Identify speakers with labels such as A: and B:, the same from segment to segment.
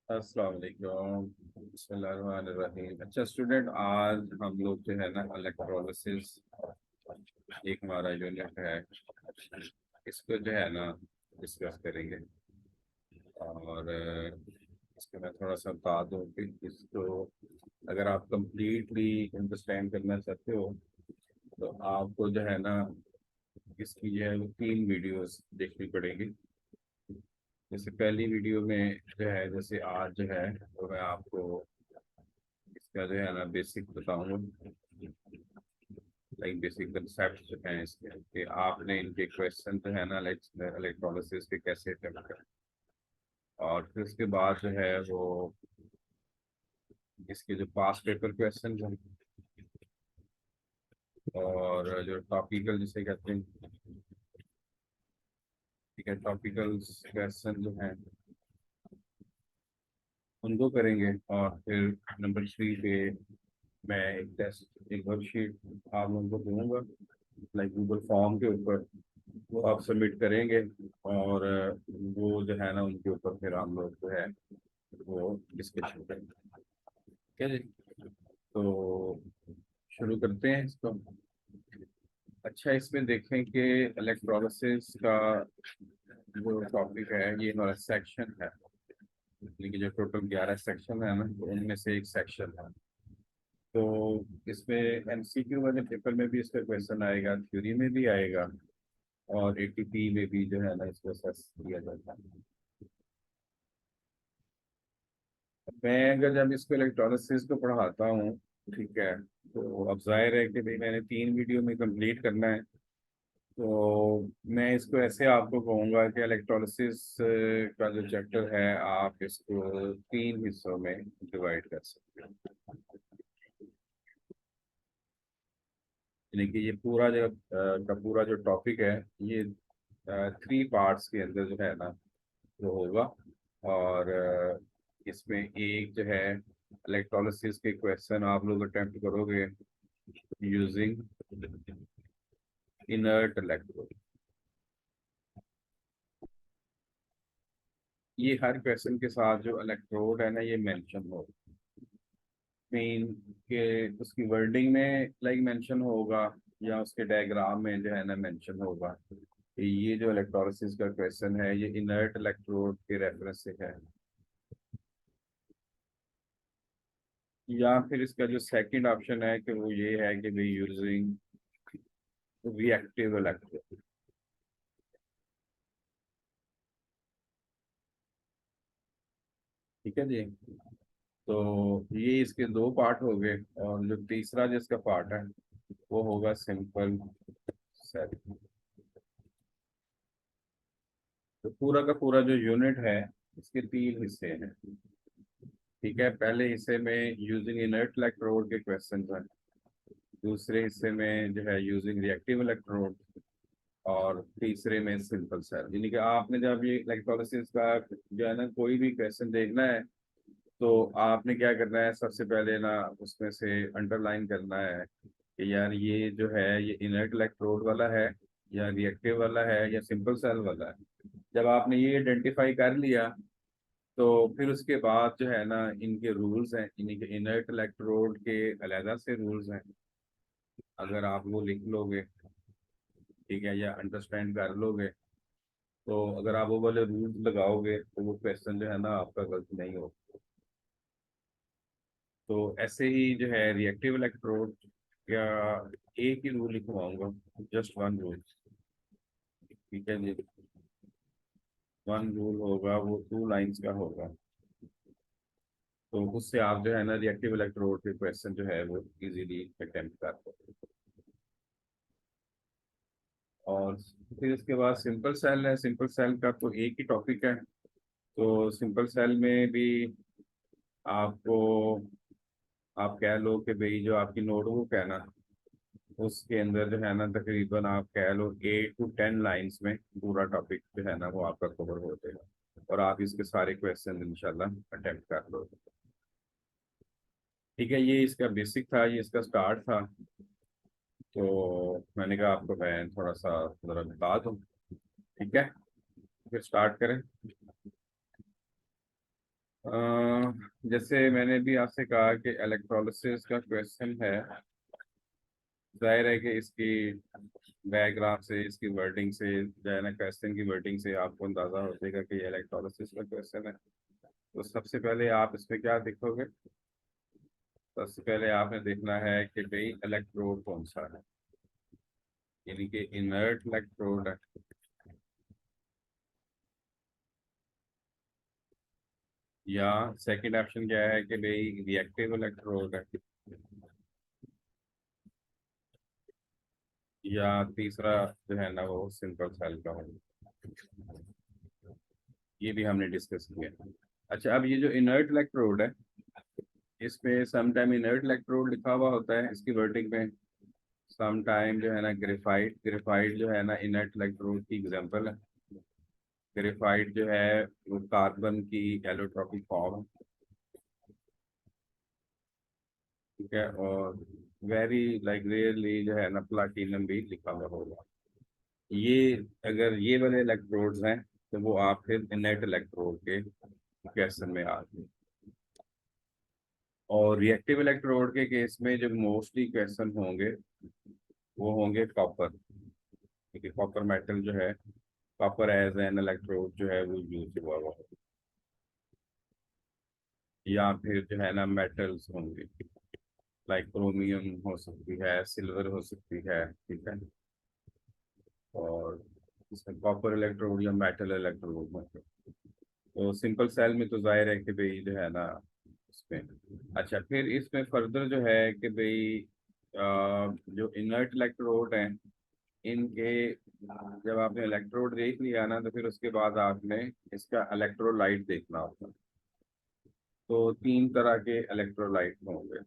A: अस्सलाम वालेकुम। बिस्मिल्लाहिर्रहमानिर्रहीम। अच्छा स्टूडेंट, आज हम लोग जो है ना इलेक्ट्रोलिसिस एक हमारा यूनिट है, इसको जो है ना डिस्कस करेंगे। और इसको मैं थोड़ा सा बता दूँ कि इसको अगर आप कंप्लीटली अंडरस्टैंड करना चाहते हो तो आपको जो है ना इसकी जो है वो 3 वीडियोस देखनी पड़ेगी। जैसे पहली वीडियो में जो है, जैसे आज जो है तो मैं आपको इसका जो है ना बेसिक बताऊंगा, लाइक बेसिक कंसेप्ट जो है इसके कि आपने इनके क्वेश्चन जो है ना लाइक इलेक्ट्रोलिसिस के कैसे अटेम्प्ट करें। और फिर उसके बाद जो है वो इसके जो पास पेपर क्वेश्चन हैं और जो टॉपिकल जिसे कहते हैं, ठीक है, टॉपिकल क्वेश्चन जो हैं उनको करेंगे। और फिर नंबर 3 पे मैं एक टेस्ट, एक वर्कशीट आप लोगों को दूंगा लाइक गूगल फॉर्म के ऊपर, वो आप सबमिट करेंगे। और वो जो है ना उनके ऊपर फिर हम लोग जो है वो डिस्कशन करेंगे। ठीक है जी, तो शुरू करते हैं इसको। अच्छा, इसमें देखें कि इलेक्ट्रोलिसिस का जो टॉपिक है ये हमारा सेक्शन है, यानी कि जो टोटल 11 सेक्शन है ना तो उनमें से एक सेक्शन है। तो इसमें एमसीक्यू वाले पेपर में भी इसका क्वेश्चन आएगा, थ्योरी में भी आएगा, और एटीपी में भी जो है ना इसको असेस किया जाता है। मैं अगर जब इसको इलेक्ट्रोलिसिस को पढ़ाता हूँ, ठीक है, तो अब जाहिर है कि भाई मैंने 3 वीडियो में कंप्लीट करना है। तो मैं इसको ऐसे आपको कहूँगा कि इलेक्ट्रोलिसिस का जो चैप्टर है आप इसको 3 हिस्सों में डिवाइड कर सकते हो। यानी कि ये पूरा जो का पूरा जो टॉपिक है ये 3 पार्ट्स के अंदर जो है ना वो होगा। और इसमें एक जो है इलेक्ट्रोलिसिस के क्वेश्चन आप लोग अटेम्प्ट करोगे यूजिंग इनर्ट इलेक्ट्रोड। ये हर क्वेश्चन के साथ जो इलेक्ट्रोड है ना ये मेंशन हो, मीन के उसकी वर्डिंग में लाइक मेंशन होगा, या उसके डायग्राम में जो है ना मेंशन होगा कि ये जो इलेक्ट्रोलिसिस का क्वेश्चन है ये इनर्ट इलेक्ट्रोड के रेफरेंस से है। या फिर इसका जो सेकंड ऑप्शन है कि वो ये है कि भाई यूजिंग रिएक्टिव इलेक्ट्रोड। ठीक है जी, तो ये इसके 2 पार्ट हो गए। और जो तीसरा जिसका पार्ट है वो होगा सिंपल सेल। तो पूरा का पूरा जो यूनिट है इसके 3 हिस्से हैं। ठीक है, पहले हिस्से में यूजिंग इनर्ट इलेक्ट्रोड के क्वेश्चन हैं, दूसरे हिस्से में जो है यूजिंग रिएक्टिव इलेक्ट्रोड, और तीसरे में सिंपल सेल। यानी कि आपने जब ये इलेक्ट्रोलिसिस का जो है ना कोई भी क्वेश्चन देखना है तो आपने क्या करना है, सबसे पहले ना उसमें से अंडरलाइन करना है कि यार ये जो है ये इनर्ट इलेक्ट्रोड वाला है, या रिएक्टिव वाला है, या सिंपल सेल वाला है। जब आपने ये आइडेंटिफाई कर लिया तो फिर उसके बाद जो है ना इनके रूल्स हैं, यानी कि इनर्ट इलेक्ट्रोड के अलहदा से रूल्स हैं। अगर आप वो लिख लोगे, ठीक है, या अंडरस्टैंड कर लोगे, तो अगर आप वो वाले रूल्स लगाओगे तो वो क्वेश्चन जो है ना आपका गलत नहीं हो। तो ऐसे ही जो है रिएक्टिव इलेक्ट्रोड, या एक ही रूल लिखवाऊंगा, जस्ट वन रूल। ठीक है जी, वन रूल होगा, वो 2 लाइंस का होगा। तो उससे आप जो है ना रिएक्टिव इलेक्ट्रोड के क्वेश्चन जो है वो इजीली अटेम्प्ट कर सकते हो। और फिर इसके बाद सिंपल सेल है। सिंपल सेल का तो एक ही टॉपिक है। तो सिंपल सेल में भी आपको, आप कह लो कि भाई जो आपकी नोटबुक है ना उसके अंदर जो है ना तकरीबन आप कह लो 8 to 10 लाइंस में पूरा टॉपिक जो है ना वो आपका कवर हो जाएगा, और आप इसके सारे क्वेश्चन इंशाल्लाह अटेम्प्ट कर लो। ठीक है, ये इसका बेसिक था, ये इसका स्टार्ट था। तो मैंने कहा आपको मैं थोड़ा सा ज़रा बता दूँ। ठीक है, फिर स्टार्ट करें। जैसे मैंने भी आपसे कहा कि इलेक्ट्रोलिसिस का क्वेश्चन है, जाहिर है कि इसकी डायग्राम से, इसकी वर्डिंग से, जो है ना, क्वेश्चन की वर्डिंग से आपको अंदाजा हो जाएगा कि ये इलेक्ट्रोलिसिस का क्वेश्चन है। तो सबसे पहले आप इसमें क्या देखोगे? सबसे पहले आपने देखना है कि भाई इलेक्ट्रोड कौन सा है, यानी कि इनर्ट इलेक्ट्रोड है, या सेकंड ऑप्शन क्या है कि भाई रिएक्टिव इलेक्ट्रोड है, या तीसरा जो है ना वो सिंपल सेल का होगा। ये भी हमने डिस्कस किया। अच्छा, अब ये जो इनर्ट इलेक्ट्रोड है, इस पे समटाइम इनर्ट इलेक्ट्रोड लिखा हुआ होता है इसकी वर्डिंग में, समटाइम जो है ना ग्रेफाइट। ग्रेफाइट जो है ना इनर्ट इलेक्ट्रोड की एग्जांपल है। ग्रेफाइट जो है वो कार्बन की एलोट्रॉपिक फॉर्म, ठीक है। और वेरी लाइक रेयरली जो है ना प्लाटिनम भी लिखा हुआ होगा। ये अगर ये वाले इलेक्ट्रोड्स हैं तो वो आप फिर इनर्ट इलेक्ट्रोड के क्वेश्चन में आते हैं। और रिएक्टिव इलेक्ट्रोड के केस में जो मोस्टली क्वेश्चन होंगे वो होंगे कॉपर, क्योंकि कॉपर मेटल जो है, कॉपर एज एन इलेक्ट्रोड जो है वो यूज हुआ हुआ है। या फिर जो है ना मेटल्स होंगे, लाइक क्रोमियम हो सकती है, सिल्वर हो सकती है, ठीक है। और इसमें कॉपर इलेक्ट्रोड या मेटल इलेक्ट्रोड होंगे। तो सिंपल सेल में तो जाहिर है कि भाई जो है ना इसमें। अच्छा, फिर इसमें फर्दर जो है कि भाई जो इनर्ट इलेक्ट्रोड हैं, इनके जब आपने इलेक्ट्रोड देख लिया ना, तो फिर उसके बाद आपने इसका इलेक्ट्रोलाइट देखना होगा। तो तीन तरह के इलेक्ट्रोलाइट होंगे।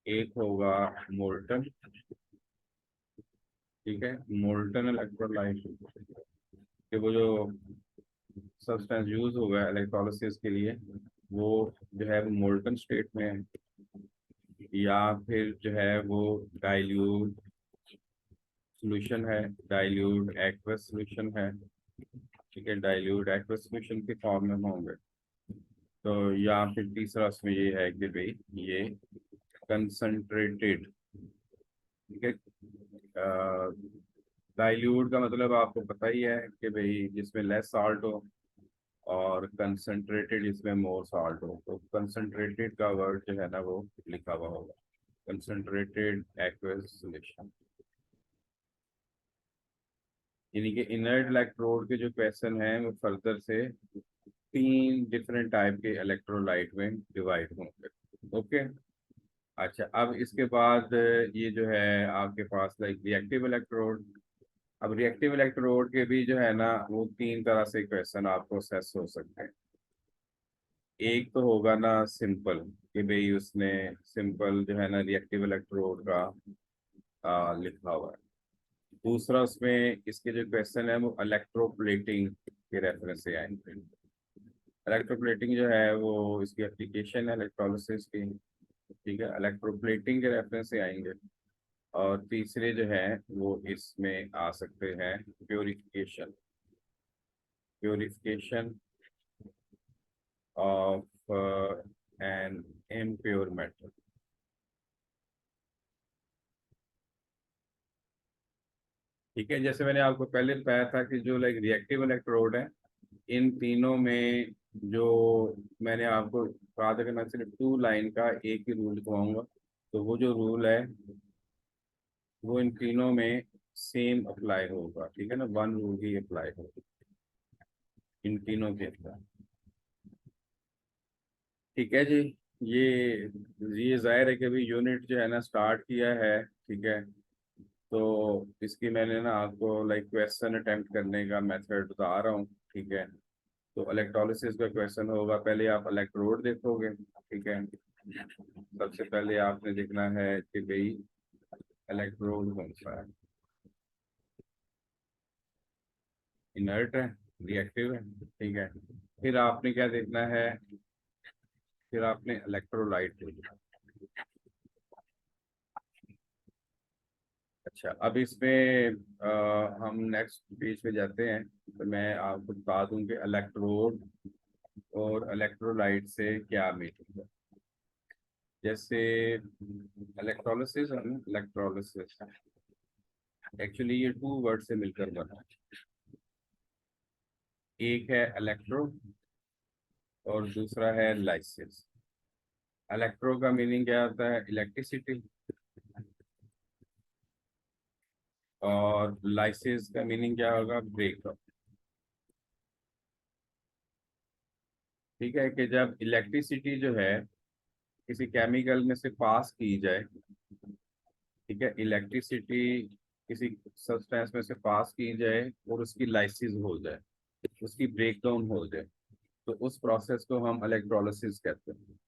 A: एक होगा मोल्टन, ठीक है। मोल्टन इलेक्ट्रोलाइट, कि वो जो सब्सटेंस यूज होगा इलेक्ट्रोलिसिस के लिए, वो जो है वो मोल्टन स्टेट में है। या फिर जो है वो डाइल्यूट सॉल्यूशन है, डाइल्यूट एक्वस सॉल्यूशन है, ठीक है। डाइल्यूट एक्वस सॉल्यूशन के फॉर्म में होंगे। तो या फिर तीसरा उसमें ये है कि भाई ये कंसंट्रेटेड, ठीक है। डाइल्यूट का मतलब आपको पता ही है कि भाई जिसमें लेस साल्ट हो, और कंसंट्रेटेड जिसमें मोर साल्ट हो। तो कंसंट्रेटेड का वर्ड जो है ना वो लिखा हुआ होगा, कंसंट्रेटेड एक्वस सॉल्यूशन। यानी कि इनर्ट इलेक्ट्रोड के जो क्वेश्चन हैं वो फर्दर से तीन डिफरेंट टाइप के इलेक्ट्रोलाइट में डिवाइड होंगे। ओके। अच्छा, अब इसके बाद ये जो है आपके पास लाइक रिएक्टिव इलेक्ट्रोड। अब रिएक्टिव इलेक्ट्रोड के भी जो है ना वो तीन तरह से क्वेश्चन आपको सेस हो सकते हैं। एक तो होगा ना सिंपल, कि भाई उसने सिंपल जो है ना रिएक्टिव इलेक्ट्रोड का लिखा हुआ है। दूसरा उसमें इसके जो क्वेश्चन है वो इलेक्ट्रोप्लेटिंग के रेफरेंस से आएंगे। इलेक्ट्रोप्लेटिंग जो है वो इसकी एप्लीकेशन है इलेक्ट्रोलिसिस की, ठीक है। इलेक्ट्रोप्लेटिंग के रेफरेंस से आएंगे। और तीसरे जो है वो इसमें आ सकते हैं purification, purification of an impure metal. ठीक है, जैसे मैंने आपको पहले बताया था कि जो लाइक रिएक्टिव इलेक्ट्रोड है, इन तीनों में जो मैंने आपको कहा था कि मैं सिर्फ टू लाइन का एक ही रूल लिखवाऊंगा। तो वो जो रूल है वो इन तीनों में सेम अप्लाई होगा, ठीक है ना। वन रूल ही अप्लाई होगा इन तीनों के अंदर, ठीक है जी। ये ये जाहिर है कि अभी यूनिट जो है ना स्टार्ट किया है, ठीक है। तो इसकी मैंने ना आपको लाइक क्वेश्चन अटेम्प्ट करने का मेथड बता रहा हूँ, ठीक है। तो इलेक्ट्रोलिसिस का क्वेश्चन होगा, पहले आप इलेक्ट्रोड देखोगे, ठीक है। सबसे पहले आपने देखना है कि भाई इलेक्ट्रोड कौन सा है, इनर्ट है, रिएक्टिव है, ठीक है। फिर आपने क्या देखना है, फिर आपने इलेक्ट्रोलाइट देखना। अच्छा, अब इसमें हम नेक्स्ट पेज पे जाते हैं। तो मैं आपको बता दूं कि इलेक्ट्रोड और इलेक्ट्रोलाइट से क्या मीनिंग है। जैसे इलेक्ट्रोलिसिस है ना, इलेक्ट्रोलिसिस एक्चुअली ये टू वर्ड से मिलकर बना है। एक है इलेक्ट्रो और दूसरा है लाइसिस। इलेक्ट्रो का मीनिंग क्या होता है, इलेक्ट्रिसिटी, और लाइसिस का मीनिंग क्या होगा, ब्रेकअप। ठीक है, कि जब इलेक्ट्रिसिटी जो है किसी केमिकल में से पास की जाए, ठीक है, इलेक्ट्रिसिटी किसी सब्सटेंस में से पास की जाए और उसकी लाइसिस हो जाए, उसकी ब्रेकडाउन हो जाए, तो उस प्रोसेस को हम इलेक्ट्रोलिसिस कहते हैं।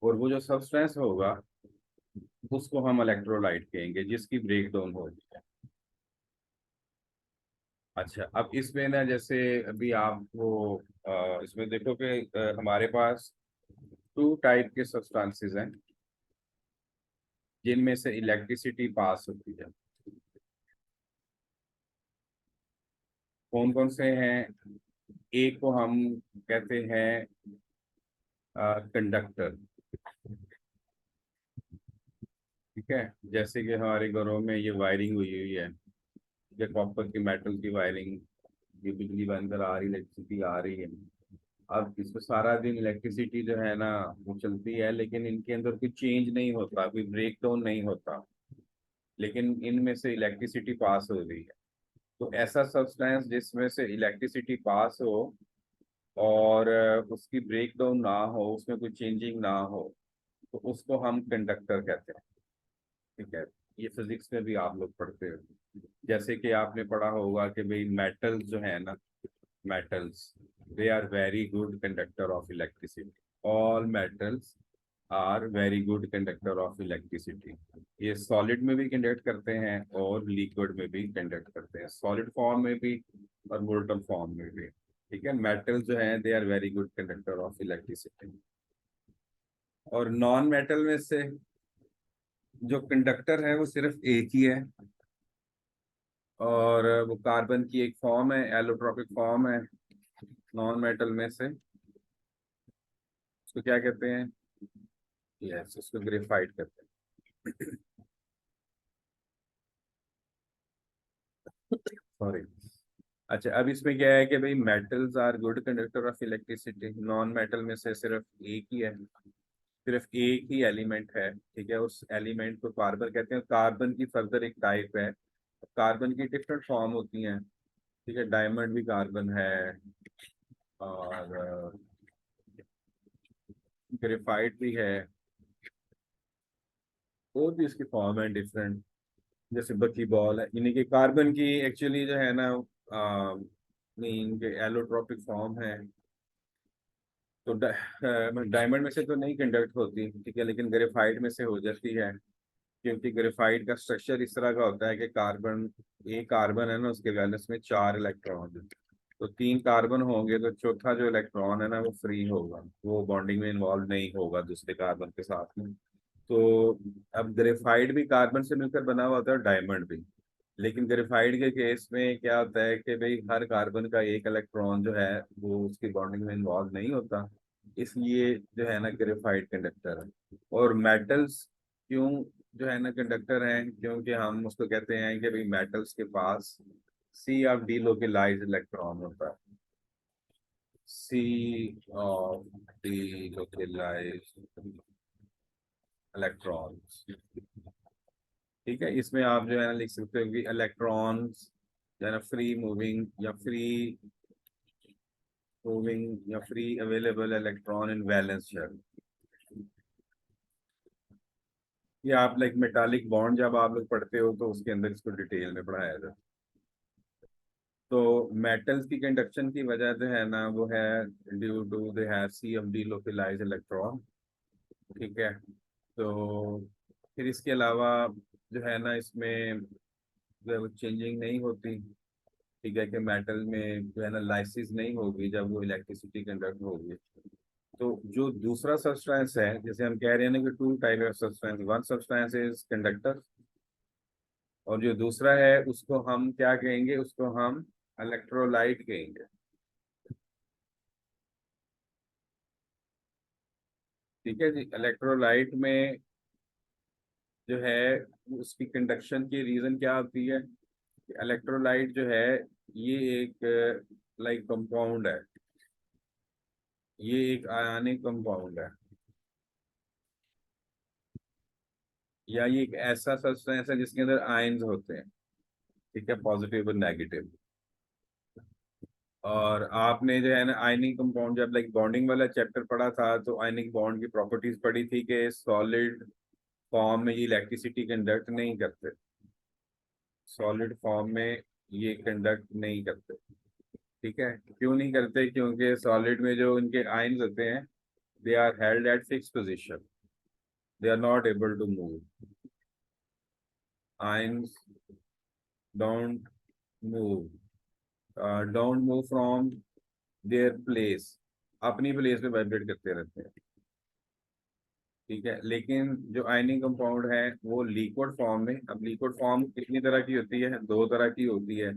A: और वो जो सब्सटेंस होगा उसको हम इलेक्ट्रोलाइट कहेंगे, जिसकी ब्रेकडाउन हो जाए। अच्छा, अब इसमें ना जैसे अभी आपको इसमें देखो कि हमारे पास टू टाइप के सब्सटेंसेस हैं जिनमें से इलेक्ट्रिसिटी पास होती है। कौन कौन से हैं, एक को हम कहते हैं कंडक्टर। ठीक है, जैसे कि हमारे घरों में ये वायरिंग हुई हुई है, ये कॉपर की मेटल की वायरिंग, ये बिजली बनकर आ रही, इलेक्ट्रिसिटी आ रही है। अब इसमें सारा दिन इलेक्ट्रिसिटी जो है ना वो चलती है, लेकिन इनके अंदर कोई चेंज नहीं होता, कोई ब्रेक डाउन नहीं होता, लेकिन इनमें से इलेक्ट्रिसिटी पास हो रही है। तो ऐसा सब्सटेंस जिसमें से इलेक्ट्रिसिटी पास हो और उसकी ब्रेक डाउन ना हो, उसमें कोई चेंजिंग ना हो, तो उसको हम कंडक्टर कहते हैं। ठीक है, ये फिजिक्स में भी आप लोग पढ़ते हो। जैसे कि आपने पढ़ा होगा कि भाई मेटल्स जो है ना, metals, they are very good conductor of electricity. All metals are very good conductor of electricity. ये सॉलिड में भी कंडक्ट करते हैं और लिक्विड में भी कंडक्ट करते हैं, सॉलिड फॉर्म में भी और मोल्टन फॉर्म में भी। ठीक है, मेटल जो है they are very good conductor of electricity. और नॉन मेटल में से जो कंडक्टर है वो सिर्फ एक ही है, और वो कार्बन की एक फॉर्म है, एलोट्रोपिक फॉर्म है नॉन मेटल में से। उसको क्या कहते हैं, यस, उसको ग्रेफाइट कहते हैं। सॉरी। अच्छा, अब इसमें क्या है कि भाई metals are good conductor of electricity, non metal में से सिर्फ एक ही है, सिर्फ एक ही एलिमेंट है। ठीक है, उस एलिमेंट को कार्बन कहते हैं। कार्बन की फर्दर एक टाइप है, कार्बन की डिफरेंट फॉर्म होती हैं। ठीक है, डायमंड भी कार्बन है, और ग्रेफाइट भी है, और भी इसकी फॉर्म है डिफरेंट, जैसे बकी बॉल है। यानी कि कार्बन की एक्चुअली जो है ना मीन के एलोट्रोपिक फॉर्म है। तो डायमंड में से तो नहीं कंडक्ट होती, ठीक है, लेकिन ग्रेफाइट में से हो जाती है, क्योंकि ग्रेफाइट का स्ट्रक्चर इस तरह का होता है कि कार्बन, एक कार्बन है ना उसके वैलेंस में 4 इलेक्ट्रॉन है। तो 3 कार्बन होंगे तो चौथा जो इलेक्ट्रॉन है ना वो फ्री होगा, वो बॉन्डिंग में इन्वॉल्व नहीं होगा दूसरे कार्बन के साथ में। तो अब ग्रेफाइट भी कार्बन से मिलकर बना हुआ होता है, डायमंड भी। लेकिन ग्रेफाइट के केस में क्या होता है कि भाई हर कार्बन का एक इलेक्ट्रॉन जो है वो उसकी बॉन्डिंग में इन्वॉल्व नहीं होता, इसलिए जो है ना ग्रेफाइट कंडक्टर है। और मेटल्स क्यों जो है ना कंडक्टर हैं, क्योंकि हम उसको कहते हैं कि भाई मेटल्स के पास सी ऑफ डी लोकेलाइज इलेक्ट्रॉन होता है, सी ऑफ डी लोकेलाइज इलेक्ट्रॉन्स। ठीक है, इसमें आप जो है ना लिख सकते हो कि इलेक्ट्रॉन्स जो है ना फ्री मूविंग या free available electron in valence shell. ये आप लाइक मेटालिक बॉन्ड जब आप लोग पढ़ते हो तो उसके अंदर इसको डिटेल में पढ़ाया जाता है। तो मेटल्स की कंडक्शन की वजह जो है ना वो है due to they have sea of delocalize electron. ठीक है, तो फिर इसके अलावा जो है ना इसमें जो है वो चेंजिंग नहीं होती। ठीक है, कि मेटल में जो है ना लाइसिस नहीं होगी जब वो इलेक्ट्रिसिटी कंडक्ट होगी। तो जो दूसरा सब्सटेंस है, जैसे हम कह रहे हैं ना कि two type of substance, one substance is conductor, और जो दूसरा है उसको हम क्या कहेंगे, उसको हम इलेक्ट्रोलाइट कहेंगे। ठीक है जी। इलेक्ट्रोलाइट में जो है उसकी कंडक्शन की रीजन क्या होती है? इलेक्ट्रोलाइट जो है ये एक लाइक कंपाउंड है, ये एक आयनिक कंपाउंड है, या ये एक ऐसा सब्सटेंस है जिसके अंदर आयन्स होते हैं। ठीक है, पॉजिटिव और नेगेटिव। और आपने जो है ना आयनिक कंपाउंड जब लाइक बॉन्डिंग वाला चैप्टर पढ़ा था तो आयनिक बॉन्ड की प्रॉपर्टीज पढ़ी थी कि सॉलिड फॉर्म में ये इलेक्ट्रिसिटी कंडक्ट नहीं करते, सॉलिड फॉर्म में ये कंडक्ट नहीं करते। ठीक है, क्यों नहीं करते? क्योंकि सॉलिड में जो उनके आयन्स होते हैं they are held at fix position, they are not able to move. Ions don't move, don't move from their place, अपनी प्लेस पे वाइब्रेट करते रहते हैं। ठीक है, लेकिन जो आयनिक कंपाउंड है वो लिक्विड फॉर्म में, अब लिक्विड फॉर्म कितनी तरह की होती है? दो तरह की होती है।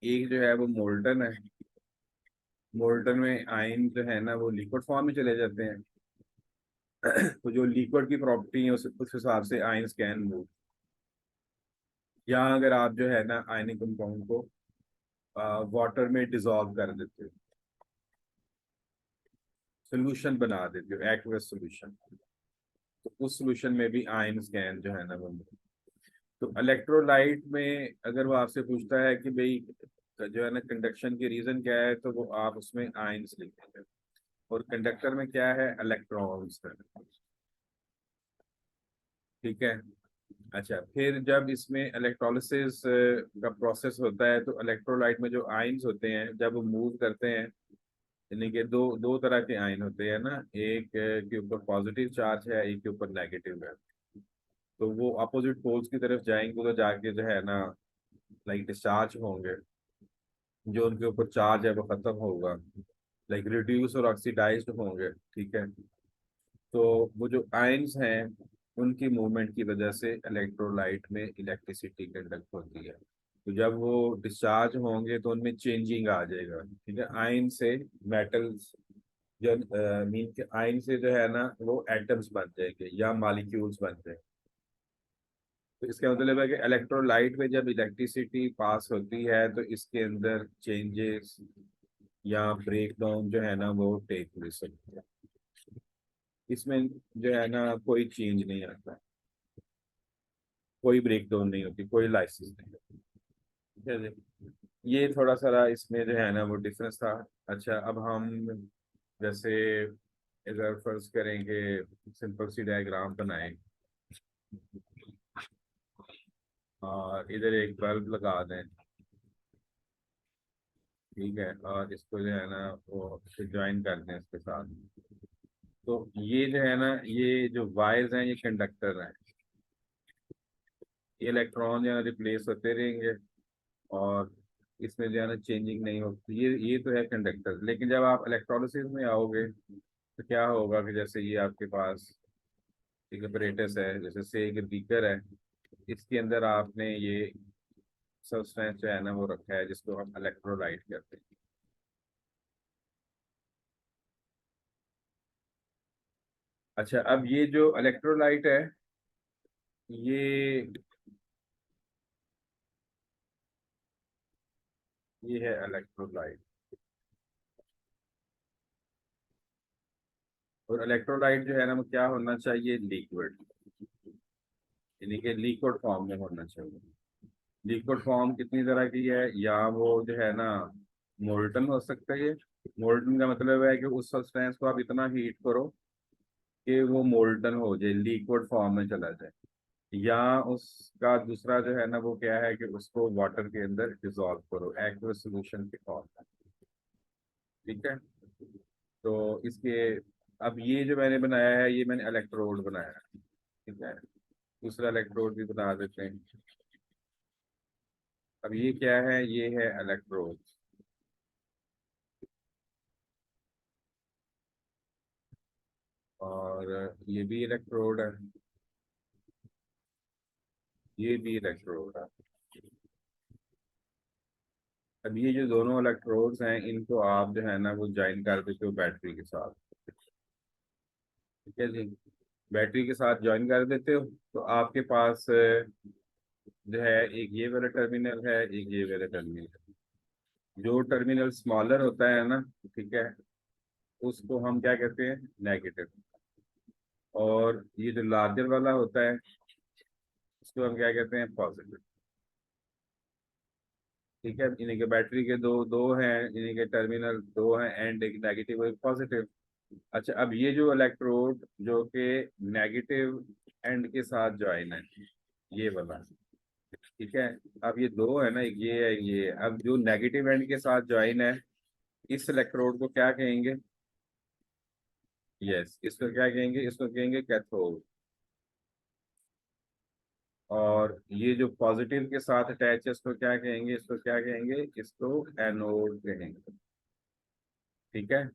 A: एक जो है वो मोल्टन है, मोल्टन में आयन जो है ना वो लिक्विड फॉर्म में चले जाते हैं। तो जो लिक्विड की प्रॉपर्टी है उस हिसाब से आयंस कैन मूव। या अगर आप जो है ना आयनिक कंपाउंड को वाटर में डिसॉल्व कर देते हो, सोल्यूशन बना देते हो, एक्वस सोल्यूशन, तो उस सोल्यूशन में भी आयंस कैन जो है ना वो move। तो इलेक्ट्रोलाइट में अगर वो आपसे पूछता है कि भाई जो है ना कंडक्शन की रीजन क्या है, तो वो आप उसमें आयंस लिखेंगे। और कंडक्टर में क्या है? इलेक्ट्रॉन्स है। ठीक है। अच्छा, फिर जब इसमें इलेक्ट्रोलिसिस का प्रोसेस होता है तो इलेक्ट्रोलाइट में जो आयंस होते हैं जब वो मूव करते हैं, यानी कि दो दो तरह के आयन होते हैं ना, एक के ऊपर पॉजिटिव चार्ज है, एक के ऊपर नेगेटिव है। तो वो अपोजिट पोल्स की तरफ जाएंगे तो जाके जो है ना लाइक डिस्चार्ज होंगे, जो उनके ऊपर चार्ज है वो खत्म होगा, लाइक रिड्यूस और ऑक्सीडाइज्ड होंगे। ठीक है। तो वो जो आयंस हैं उनकी मूवमेंट की वजह से इलेक्ट्रोलाइट में इलेक्ट्रिसिटी कंडक्ट होती है। तो जब वो डिस्चार्ज होंगे तो उनमें चेंजिंग आ जाएगा। ठीक है, आयन से मेटल्स, जो मीन के आयन से जो है ना वो एटम्स बन जाएंगे या मॉलिक्यूल्स बन जाएंगे। तो इसका मतलब है कि इलेक्ट्रोलाइट में जब इलेक्ट्रिसिटी पास होती है तो इसके अंदर चेंजेस या ब्रेक डाउन जो है ना वो टेक प्लेस होती है। इसमें जो है ना कोई चेंज नहीं आता, कोई ब्रेक डाउन नहीं होती, कोई लाइसेंस नहीं होती। ठीक है जी। ये थोड़ा सा इसमें जो है ना वो डिफरेंस था। अच्छा, अब हम जैसे अगर फर्ज करेंगे सिंपल सी डायग्राम बनाएं और इधर एक बल्ब लगा दें। ठीक है, और इसको जो है ना वो ज्वाइन कर दें इसके साथ। तो ये जो है ना ये जो वायर्स हैं ये कंडक्टर हैं, ये इलेक्ट्रॉन जो है रिप्लेस होते रहेंगे और इसमें जो है ना चेंजिंग नहीं होती। ये तो है कंडक्टर। लेकिन जब आप इलेक्ट्रोलिसिस में आओगे तो क्या होगा कि जैसे ये आपके पास एक अपरेटस है, जैसे से एक बीकर है, इसके अंदर आपने ये सब्सटेंस जो है ना वो रखा है जिसको हम इलेक्ट्रोलाइट कहते हैं। अच्छा, अब ये जो इलेक्ट्रोलाइट है ये ये है इलेक्ट्रोलाइट। और इलेक्ट्रोलाइट जो है ना वो क्या होना चाहिए? लिक्विड, यानी कि लिक्विड फॉर्म में होना चाहिए। लिक्विड फॉर्म कितनी तरह की है? या वो जो है ना मोल्टन हो सकता है। ये मोल्टन का मतलब है कि उस सब्सटेंस को आप इतना हीट करो कि वो मोल्टन हो जाए, लिक्विड फॉर्म में चला जाए। या उसका दूसरा जो है ना वो क्या है कि उसको वाटर के अंदर डिसॉल्व करो एक्वस सॉल्यूशन के फॉर्म में। ठीक है। तो इसके अब ये जो मैंने बनाया है ये मैंने इलेक्ट्रोड बनाया है। ठीक है, दूसरा इलेक्ट्रोड भी बना देते हैं। अब ये क्या है? ये है इलेक्ट्रोड। और ये भी इलेक्ट्रोड है, ये भी इलेक्ट्रोड है। अब ये जो दोनों इलेक्ट्रोड्स हैं इनको आप जो है ना वो ज्वाइन कर देते हो बैटरी के साथ। ठीक है जी, बैटरी के साथ ज्वाइन कर देते हो तो आपके पास जो है एक ये वाला टर्मिनल है, एक ये वाला टर्मिनल है। जो टर्मिनल स्मॉलर होता है ना, ठीक है, उसको हम क्या कहते हैं, नेगेटिव। और ये जो लार्जर वाला होता है उसको हम क्या कहते हैं, पॉजिटिव। ठीक है, इन्हीं के बैटरी के दो दो हैं, इन्हीं के टर्मिनल दो हैं, एंड एक नेगेटिव और एक पॉजिटिव। अच्छा, अब ये जो इलेक्ट्रोड जो कि नेगेटिव एंड के साथ ज्वाइन है, ये वाला, ठीक है। अब ये दो है ना, एक ये है, ये है। अब जो नेगेटिव एंड के साथ ज्वाइन है, इस इलेक्ट्रोड को क्या कहेंगे, यस, इसको क्या कहेंगे, इसको कहेंगे कैथोड। और ये जो पॉजिटिव के साथ अटैच है, इसको क्या कहेंगे, इसको क्या कहेंगे, इसको एनोड कहेंगे। ठीक है,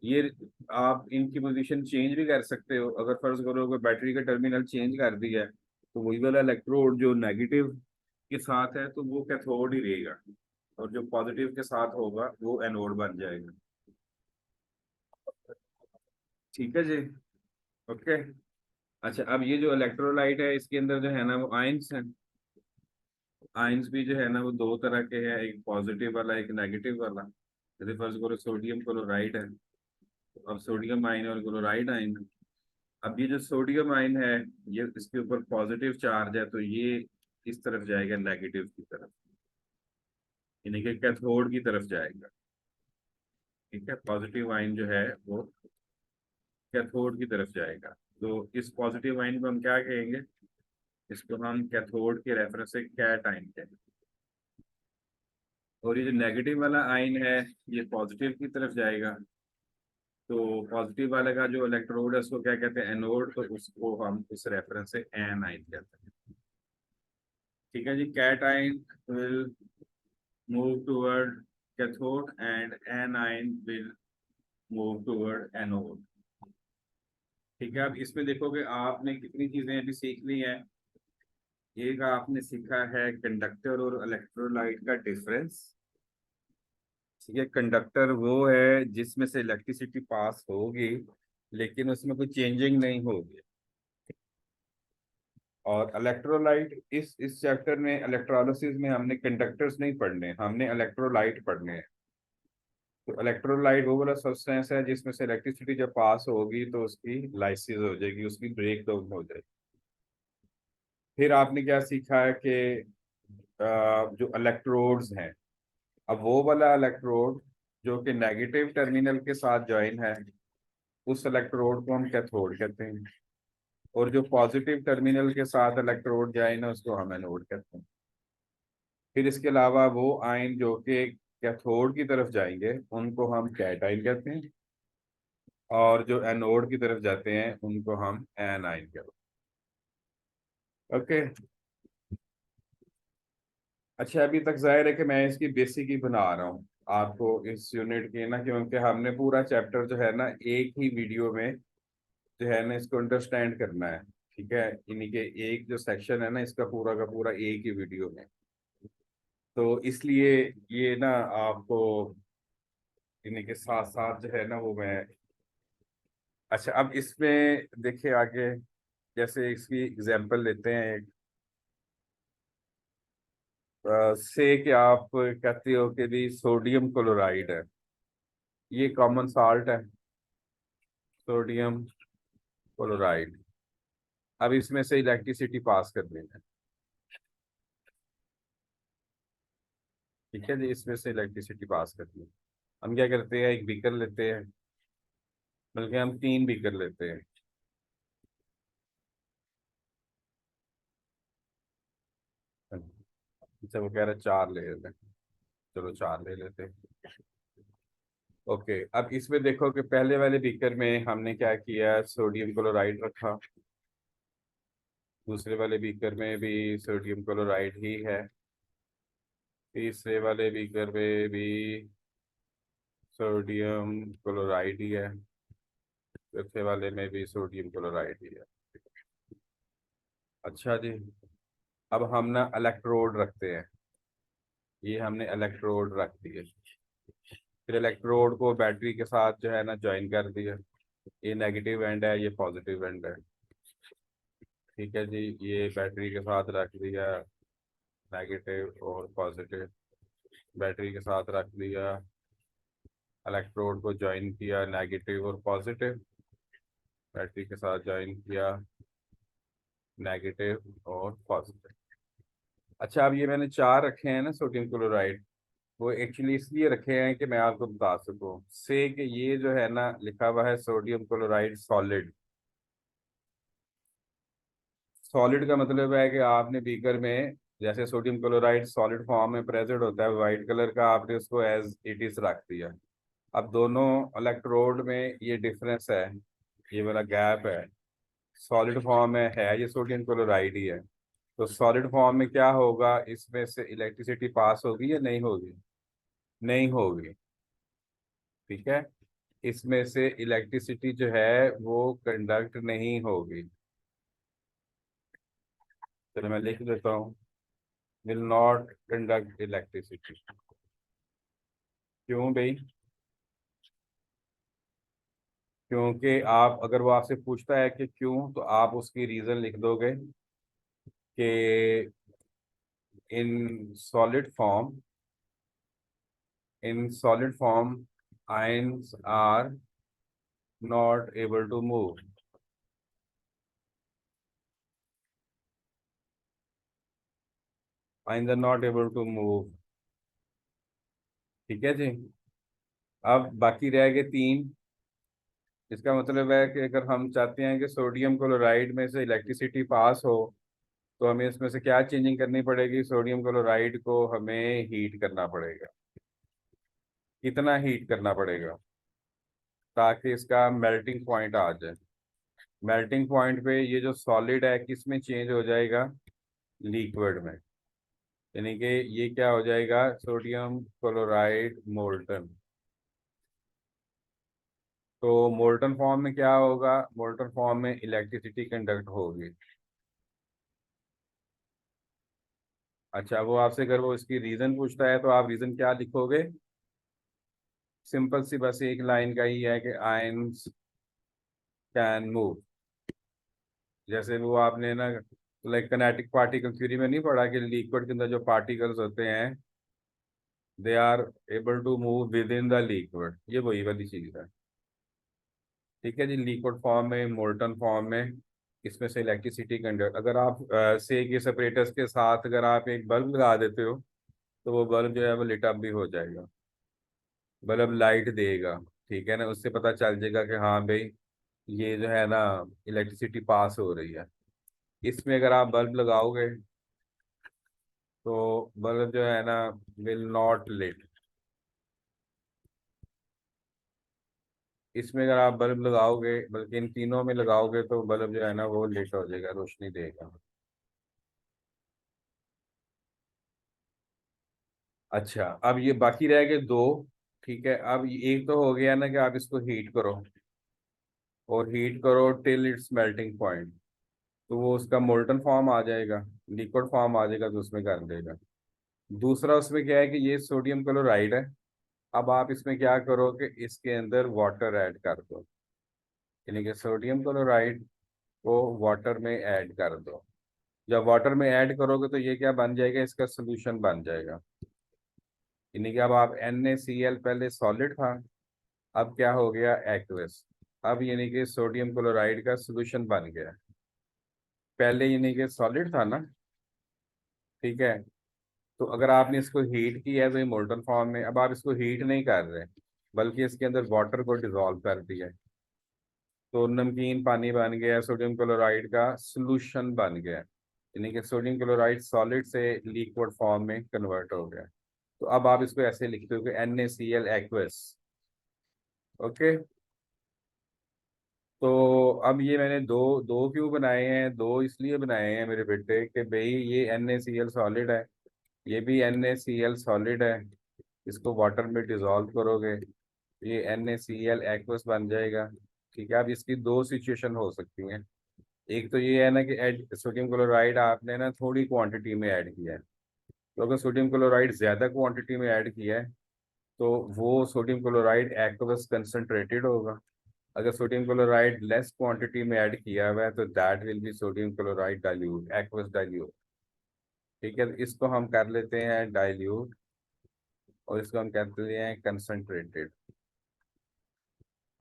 A: ये आप इनकी पोजीशन चेंज भी कर सकते हो। अगर फर्ज करो कि बैटरी का टर्मिनल चेंज कर दिया है, तो वही वाला इलेक्ट्रोड जो नेगेटिव के साथ है तो वो कैथोड ही रहेगा, और जो पॉजिटिव के साथ होगा वो एनोड बन जाएगा। ठीक है जी, ओके। अच्छा, अब ये जो इलेक्ट्रोलाइट है इसके अंदर जो है ना वो आयंस हैं। आयंस भी जो है ना वो दो तरह के हैं, एक पॉजिटिव वाला, एक नेगेटिव वाला। जैसे फर्ज करो सोडियम क्लोराइड है, अब सोडियम आयन और क्लोराइड आयन है। अब ये जो सोडियम आयन है, ये इसके ऊपर पॉजिटिव चार्ज है, तो ये इस तरफ जाएगा, नेगेटिव की तरफ, यानी कि कैथोड की तरफ जाएगा। ठीक है, पॉजिटिव आयन जो है वो कैथोड की तरफ जाएगा। तो इस पॉजिटिव आयन को हम क्या कहेंगे, इसको हम कैथोड के रेफरेंस से कैट आयन कहेंगे। और ये जो नेगेटिव वाला आयन है, ये पॉजिटिव की तरफ जाएगा। तो पॉजिटिव वाले का जो इलेक्ट्रोड है उसको क्या कहते हैं, एनोड, तो उसको हम इस रेफरेंस से एन आयन कहते हैं। ठीक है जी, cation will move toward cathode and anion will move toward anode. ठीक है, अब इसमें देखोगे आपने कितनी चीजें अभी सीख ली हैं। एक आपने सीखा है कंडक्टर और इलेक्ट्रोलाइट का डिफरेंस। ठीक है, कंडक्टर वो है जिसमें से इलेक्ट्रिसिटी पास होगी लेकिन उसमें कोई चेंजिंग नहीं होगी। और इलेक्ट्रोलाइट, इस चैप्टर में इलेक्ट्रोलिसिस में हमने कंडक्टर्स नहीं पढ़ने, हमने इलेक्ट्रोलाइट पढ़ने हैं। तो इलेक्ट्रोलाइट वो वाला सब्सटेंस है जिसमें से इलेक्ट्रिसिटी जब पास होगी तो उसकी लाइसिस हो जाएगी, उसकी ब्रेक डाउन हो जाएगी। फिर आपने क्या सीखा है कि जो इलेक्ट्रोड्स हैं, अब वो वाला इलेक्ट्रोड जो कि नेगेटिव टर्मिनल के साथ ज्वाइन है, उस इलेक्ट्रोड को हम कैथोड कहते हैं। और जो पॉजिटिव टर्मिनल के साथ इलेक्ट्रोड ज्वाइन है उसको हम एनोड कहते हैं। फिर इसके अलावा वो आयन जो कि कैथोड की तरफ जाएंगे उनको हम कैटाइन कहते हैं, और जो एनोड की तरफ जाते हैं उनको हम एनाइन कहते हैं। ओके। अच्छा, अभी तक जाहिर है कि मैं इसकी बेसिक ही बना रहा हूँ आपको इस यूनिट की ना, क्योंकि हमने पूरा चैप्टर जो है ना एक ही वीडियो में जो है ना इसको अंडरस्टैंड करना है। ठीक है, इन्हीं के एक जो सेक्शन है ना इसका पूरा का पूरा एक ही वीडियो में। तो इसलिए ये ना आपको इन्हीं के साथ साथ जो है ना वो मैं, अच्छा अब इसमें देखिए आगे, जैसे इसकी एग्जांपल लेते हैं एक, से कि आप कहते हो कि भी सोडियम क्लोराइड है, ये कॉमन साल्ट है, सोडियम क्लोराइड। अब इसमें से इलेक्ट्रिसिटी पास कर देना है। ठीक है जी, इसमें से इलेक्ट्रिसिटी पास करनी है। हम क्या करते हैं, एक बीकर लेते हैं, बल्कि हम तीन बीकर लेते हैं। अच्छा, वो कह रहे हैं चार ले लेते हैं, चलो चार ले लेते हैं। ओके, अब इसमें देखो कि पहले वाले बीकर में हमने क्या किया, सोडियम क्लोराइड रखा। दूसरे वाले बीकर में भी सोडियम क्लोराइड ही है। तीसरे वाले बीकर में भी सोडियम क्लोराइड ही है। चौथे वाले में भी सोडियम क्लोराइड ही है। अच्छा जी, अब हम ना इलेक्ट्रोड रखते हैं। ये हमने इलेक्ट्रोड रख दिए। फिर इलेक्ट्रोड को बैटरी के साथ जो है ना ज्वाइन कर दिया। ये नेगेटिव एंड है, ये पॉजिटिव एंड है। ठीक है जी, ये बैटरी के साथ रख दिया नेगेटिव और पॉजिटिव, बैटरी के साथ रख दिया, इलेक्ट्रोड को ज्वाइन किया नेगेटिव और पॉजिटिव, बैटरी के साथ ज्वाइन किया नेगेटिव और पॉजिटिव। अच्छा, अब ये मैंने चार रखे हैं ना सोडियम क्लोराइड, वो एक्चुअली इसलिए रखे हैं कि मैं आपको बता सकूं से कि ये जो है ना लिखा हुआ है सोडियम क्लोराइड सॉलिड। सॉलिड का मतलब है कि आपने बीकर में, जैसे सोडियम क्लोराइड सॉलिड फॉर्म में प्रेजेंट होता है वाइट कलर का, आपने उसको एज इट इज रख दिया। अब दोनों इलेक्ट्रोड में ये डिफरेंस है, ये वाला गैप है, सॉलिड फॉर्म में है ये सोडियम क्लोराइड ही है। तो सॉलिड फॉर्म में क्या होगा, इसमें से इलेक्ट्रिसिटी पास होगी या नहीं होगी? नहीं होगी। ठीक है, इसमें से इलेक्ट्रिसिटी जो है वो कंडक्ट नहीं होगी। चलो मैं लिख देता हूँ, विल नॉट कंडक्ट इलेक्ट्रिसिटी। क्यों भाई? क्योंकि आप, अगर वो आपसे पूछता है कि क्यों, तो आप उसकी रीजन लिख दोगे कि in solid form, in solid form ions are not able to move। ions are not able to move। ठीक है जी। अब बाकी रह गए तीन। इसका मतलब है कि अगर हम चाहते हैं कि सोडियम क्लोराइड में से इलेक्ट्रिसिटी पास हो, तो हमें इसमें से क्या चेंजिंग करनी पड़ेगी? सोडियम क्लोराइड को हमें हीट करना पड़ेगा। कितना हीट करना पड़ेगा ताकि इसका मेल्टिंग पॉइंट आ जाए? मेल्टिंग पॉइंट पे ये जो सॉलिड है किस में चेंज हो जाएगा? लिक्विड में। यानी कि ये क्या हो जाएगा? Sodium chloride molten. तो मोल्टन फॉर्म में क्या होगा? मोल्टन फॉर्म में इलेक्ट्रिसिटी कंडक्ट होगी। अच्छा, वो आपसे अगर वो इसकी रीजन पूछता है तो आप रीजन क्या लिखोगे? सिंपल सी बस एक लाइन का ही है कि आयंस कैन मूव। जैसे वो आपने ना लाइक किनेटिक पार्टिकल थ्योरी में नहीं पढ़ा कि लिक्विड के अंदर जो पार्टिकल्स होते हैं they are able to move within the liquid, ये वही वाली चीज है। ठीक है जी, लिक्विड फॉर्म में, मोल्टन फॉर्म में, इसमें से इलेक्ट्रिसिटी कंडक्ट, अगर आप से के सेपरेटर्स के साथ अगर आप एक बल्ब लगा देते हो तो वो बल्ब जो है वो लिट अप भी हो जाएगा, बल्ब लाइट देगा। ठीक है ना, उससे पता चल जाएगा कि हाँ भाई ये जो है ना इलेक्ट्रिसिटी पास हो रही है। इसमें अगर आप बल्ब लगाओगे तो बल्ब जो है ना विल नॉट लिट। इसमें अगर आप बल्ब लगाओगे, बल्कि इन तीनों में लगाओगे, तो बल्ब जो है ना वो लिट हो जाएगा, रोशनी देगा। अच्छा, अब ये बाकी रह गए दो। ठीक है, अब एक तो हो गया ना कि आप इसको हीट करो, और हीट करो टिल इट्स मेल्टिंग पॉइंट, तो वो उसका मोल्टन फॉर्म आ जाएगा, लिक्विड फॉर्म आ जाएगा, तो उसमें कर देगा। दूसरा उसमें क्या है कि ये सोडियम क्लोराइड है। अब आप इसमें क्या करो कि इसके अंदर वाटर ऐड कर दो, यानी कि सोडियम क्लोराइड को वाटर में ऐड कर दो। जब वाटर में ऐड करोगे तो ये क्या बन जाएगा? इसका सोल्यूशन बन जाएगा। यानी कि अब आप NaCl पहले सॉलिड था, अब क्या हो गया? एक्वस। अब यानी कि सोडियम क्लोराइड का सोल्यूशन बन गया। पहले यानी कि सॉलिड था ना। ठीक है, तो अगर आपने इसको हीट किया है तो ये मोल्टन फॉर्म में, अब आप इसको हीट नहीं कर रहे बल्कि इसके अंदर वाटर को डिजोल्व कर दिया, तो नमकीन पानी बन गया, सोडियम क्लोराइड का सोल्यूशन बन गया। यानी कि सोडियम क्लोराइड सॉलिड से लिक्विड फॉर्म में कन्वर्ट हो गया। तो अब आप इसको ऐसे लिखते हो कि NaCl एक्वस। ओके। तो अब ये मैंने दो दो क्यों बनाए हैं? दो इसलिए बनाए हैं मेरे बेटे कि भाई ये NaCl सॉलिड है, ये भी NaCl सॉलिड है, इसको वाटर में डिजोल्व करोगे ये NaCl एक्वस बन जाएगा। ठीक है, अब इसकी दो सिचुएशन हो सकती हैं। एक तो ये है ना कि सोडियम क्लोराइड आपने ना थोड़ी क्वांटिटी में ऐड किया है, तो अगर सोडियम क्लोराइड ज़्यादा क्वांटिटी में ऐड किया है तो वो सोडियम क्लोराइड एक्वस कंसनट्रेटेड होगा। अगर सोडियम क्लोराइड लेस क्वांटिटी में ऐड किया हुआ है तो that will be sodium chloride dilute, aqueous dilute. ठीक है, तो इसको हम कर लेते हैं डाइल्यूट और इसको हम कहते हैं कंसंट्रेटेड।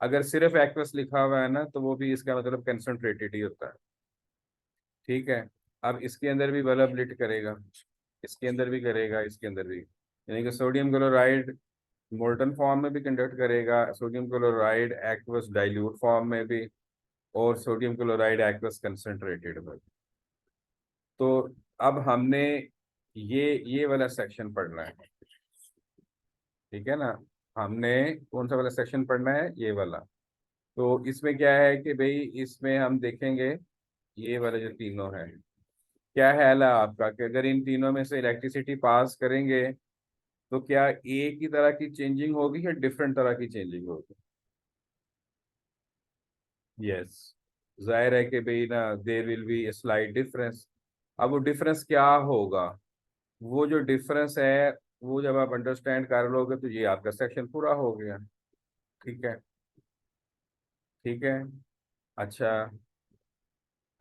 A: अगर सिर्फ एक्वस लिखा हुआ है ना तो वो भी इसका मतलब कंसंट्रेटेड ही होता है। ठीक है, अब इसके अंदर भी बल्ब लिट करेगा, इसके अंदर भी करेगा, इसके अंदर भी, यानी कि सोडियम क्लोराइड मोल्टन फॉर्म में भी कंडक्ट करेगा, sodium chloride aqueous dilute form में भी, और सोडियम क्लोराइड एक्वस कंसंट्रेटेड में। तो अब हमने ये वाला सेक्शन पढ़ना है, ठीक है ना। हमने कौन सा वाला सेक्शन पढ़ना है, ये वाला। तो इसमें क्या है कि भाई इसमें हम देखेंगे ये वाले जो तीनों हैं, क्या ख्याल है आपका कि अगर इन तीनों में से इलेक्ट्रिसिटी पास करेंगे तो क्या एक ही तरह की चेंजिंग होगी या डिफरेंट तरह की चेंजिंग होगी? यस, जाहिर है कि भाई ना there will be slight difference. अब वो डिफरेंस क्या होगा, वो जो डिफरेंस है वो जब आप अंडरस्टैंड कर लोगे तो ये आपका सेक्शन पूरा हो गया। ठीक है, ठीक है। अच्छा,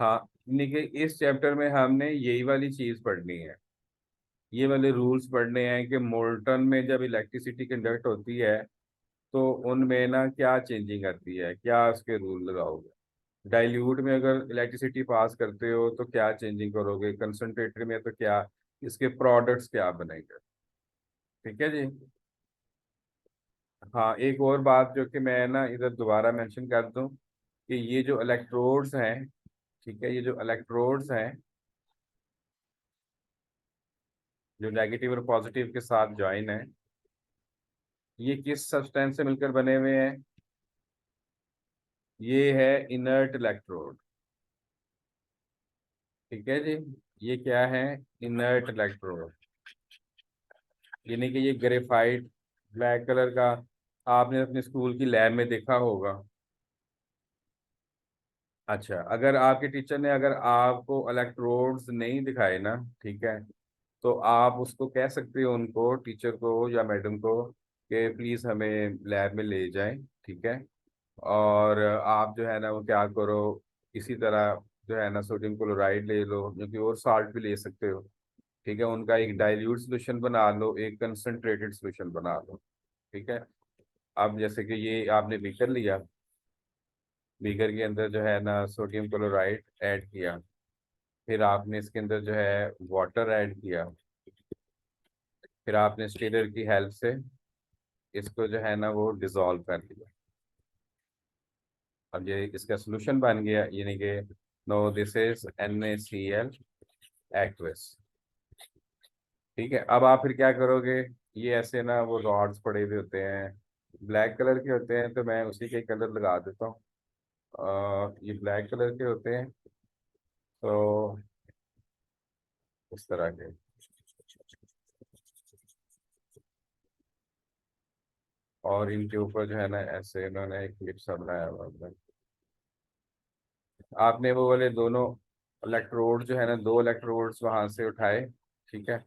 A: हाँ, यानी कि इस चैप्टर में हमने यही वाली चीज पढ़नी है, ये वाले रूल्स पढ़ने हैं कि मोल्टन में जब इलेक्ट्रिसिटी कंडक्ट होती है तो उनमें ना क्या चेंजिंग आती है, क्या उसके रूल लगाओगे। डाइल्यूट में अगर इलेक्ट्रिसिटी पास करते हो तो क्या चेंजिंग करोगे, कंसंट्रेटर में तो क्या, इसके प्रोडक्ट्स क्या बनेंगे। ठीक है जी। हाँ, एक और बात जो कि मैं ना इधर दोबारा मेंशन कर दूं कि ये जो इलेक्ट्रोड्स हैं, ठीक है, ये जो इलेक्ट्रोड्स हैं जो नेगेटिव और पॉजिटिव के साथ ज्वाइन है, ये किस सब्सटेंस से मिलकर बने हुए हैं? ये है इनर्ट इलेक्ट्रोड। ठीक है जी, ये क्या है, इनर्ट इलेक्ट्रोड, यानी कि ये ग्रेफाइट ब्लैक कलर का आपने अपने स्कूल की लैब में देखा होगा। अच्छा, अगर आपके टीचर ने अगर आपको इलेक्ट्रोड्स नहीं दिखाए ना, ठीक है, तो आप उसको कह सकते हो, उनको टीचर को या मैडम को, कि प्लीज़ हमें लैब में ले जाएं। ठीक है, और आप जो है ना वो क्या करो, इसी तरह जो है ना सोडियम क्लोराइड ले लो, जो कि और साल्ट भी ले सकते हो। ठीक है, उनका एक डाइल्यूट सोल्यूशन बना लो, एक कंसनट्रेटेड सोल्यूशन बना लो। ठीक है, अब जैसे कि ये आपने बीकर लिया, बीकर के अंदर जो है ना सोडियम क्लोराइड ऐड किया, फिर आपने इसके अंदर जो है वाटर ऐड किया, फिर आपने स्टीलर की हेल्प से इसको जो है ना वो डिसॉल्व कर दिया। अब ये इसका सोल्यूशन बन गया, यानी कि no this is NaCl aqueous. ठीक है, अब आप फिर क्या करोगे, ये ऐसे ना वो रॉड्स पड़े हुए होते हैं, ब्लैक कलर के होते हैं, तो मैं उसी के कलर लगा देता हूँ। ये ब्लैक कलर के होते हैं, तो इस तरह के। और इनके ऊपर जो है ना ऐसे इन्होंने एक क्लिप सा बनाया हुआ है। आपने वो वाले दोनों इलेक्ट्रोड जो है ना, दो इलेक्ट्रोड्स वहां से उठाए। ठीक है,